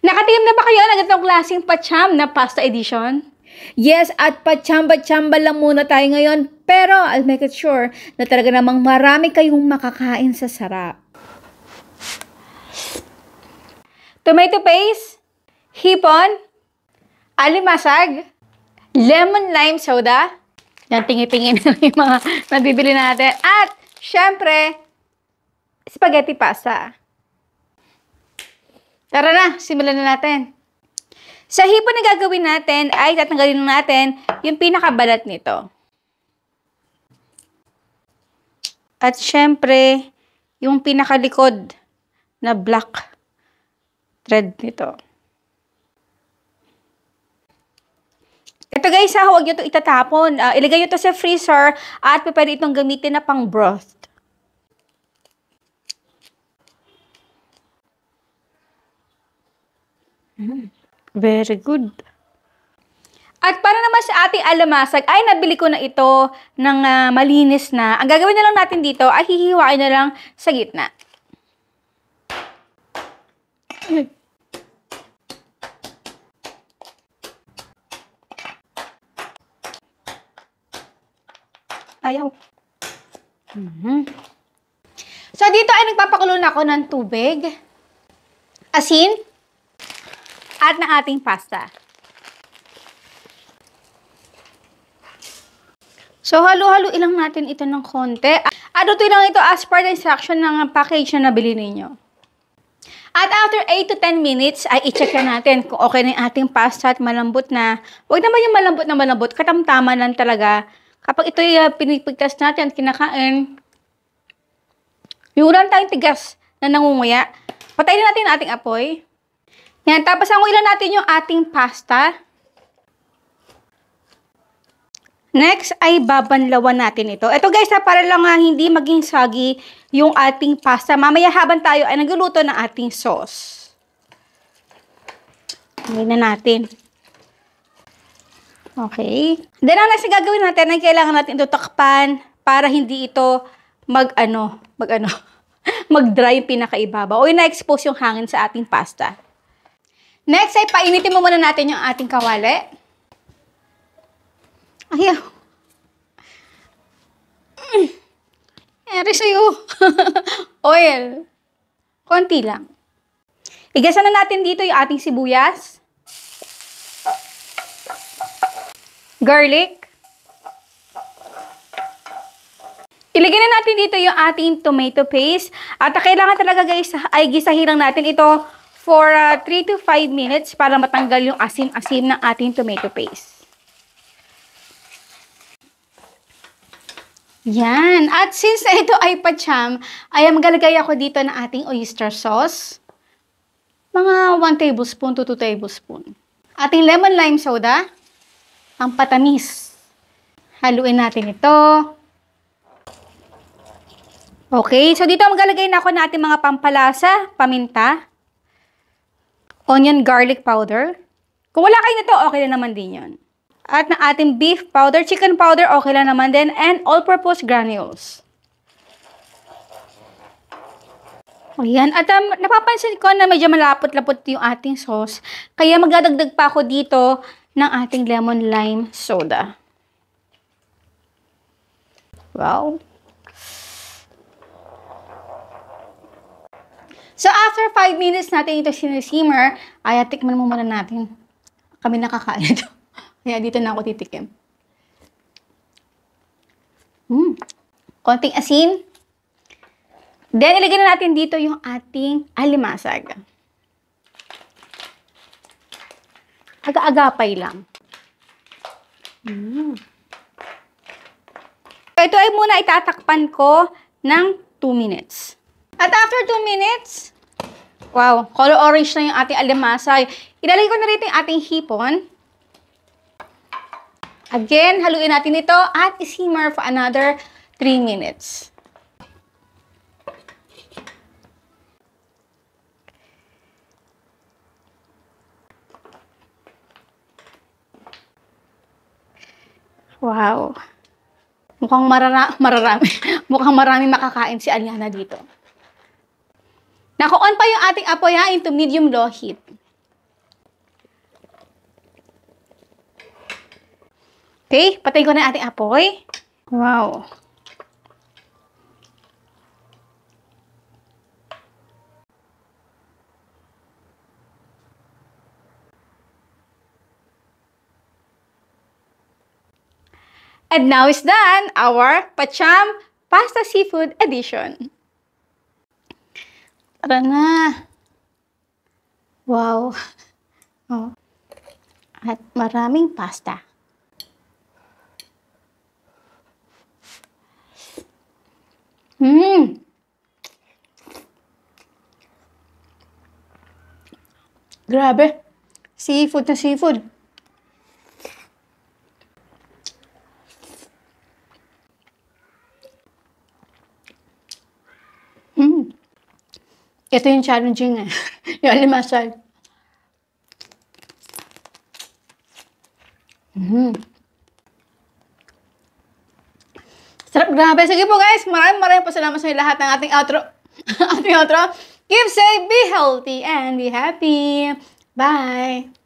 Nakatingin na ba kayo ng ganitong klaseng pacham na pasta edition? Yes, at pachamba-chamba lang muna tayo ngayon. Pero I'll make it sure na talaga namang marami kayong makakain sa sarap. Tomato paste, hipon, alimasag, lemon lime soda. Yan, tingi-tingin na yung mga nabibili natin. At, syempre, spaghetti pasta. Tara na, simulan na natin. Sa hipon na gagawin natin ay tatanggalin natin yung pinakabalat nito. At syempre, yung pinakalikod na black thread nito. Ito guys, huwag nyo ito itatapon. Ilagay nyo ito sa freezer at pwede itong gamitin na pang broth. Very good. At para naman sa ating alamasag, ay nabili ko na ito ng malinis na. Ang gagawin na lang natin dito ay hihiwain na lang sa gitna. Ayaw. So, dito ay nagpapakulo na ako ng tubig, asin, at ng ating pasta. So, halo-halo ilang natin ito ng konti. At ito lang ito as per the instruction ng package na nabili ninyo. At after 8 to 10 minutes, ay i-check na natin kung okay na yung ating pasta at malambot na. Huwag naman yung malambot na malambot, katamtaman lang talaga. Kapag ito yung pinipigtas natin at kinakain, yung ulan tayong tigas na nangunguya, patayin na natin ang ating apoy. Yan, tapos hanguin lang natin yung ating pasta. Next ay babanlawan natin ito. Ito guys, para lang hindi maging soggy yung ating pasta. Mamaya habang tayo ay nagluluto ng ating sauce. Hanguin na natin. Okay. Then ang next na gagawin natin ay kailangan natin ito takpan para hindi ito mag-dry yung pinakaibabaw o na-expose yung hangin sa ating pasta. Next ay painitin mo muna natin yung ating kawali. Ayaw. Eri sa'yo. Oil. Konti lang. Igasa na natin dito yung ating sibuyas. Garlic. Ilagay na natin dito yung ating tomato paste. At kailangan talaga guys ay gisahin lang natin ito for 3 to 5 minutes para matanggal yung asim-asim ng ating tomato paste. Yan. At since na ito ay pacham, ay maglalagay ako dito ng ating oyster sauce. Mga 1 tablespoon to 2 tablespoon. Ating lemon lime soda. Ang patamis. Haluin natin ito. Okay. So dito maglalagay na ako ng ating mga pampalasa, paminta, onion garlic powder. Kung wala kayo nito, okay na naman din yun. At ng ating beef powder, chicken powder, okay lang naman din. And all-purpose granules. Ayan. At napapansin ko na medyo malapot-lapot yung ating sauce. Kaya magdadagdag pa ako dito ng ating lemon lime soda. Wow. So, after 5 minutes natin ito sinisimmer, ay tikman mo muna natin. Kami nakakain ito. Kaya dito na ako titikim. Konting asin. Then, ilagay na natin dito yung ating alimasag. Aga-agapay lang. Ito ay muna itatakpan ko ng 2 minutes. At after 2 minutes, wow, color orange na yung ating alimasag. Ilalagay ko na rito yung ating hipon. Again, haluin natin ito at isimmer for another 3 minutes. Wow. Mukhang mararami. Mukhang marami makakain si Aliana dito. Naka-on pa yung ating apoy into medium-low heat. Okay, patayin ko na yung ating apoy. Wow. And now is done our Pacham Pasta Seafood Edition. Tara na. Wow. Oh. At maraming pasta. Grabe. Seafood na seafood. Ito yung challenging eh. Yung alimasag. Sarap, grabe. Sige po guys, maraming po salamat sa lahat ng ating outro. Keep safe, be healthy, and be happy. Bye!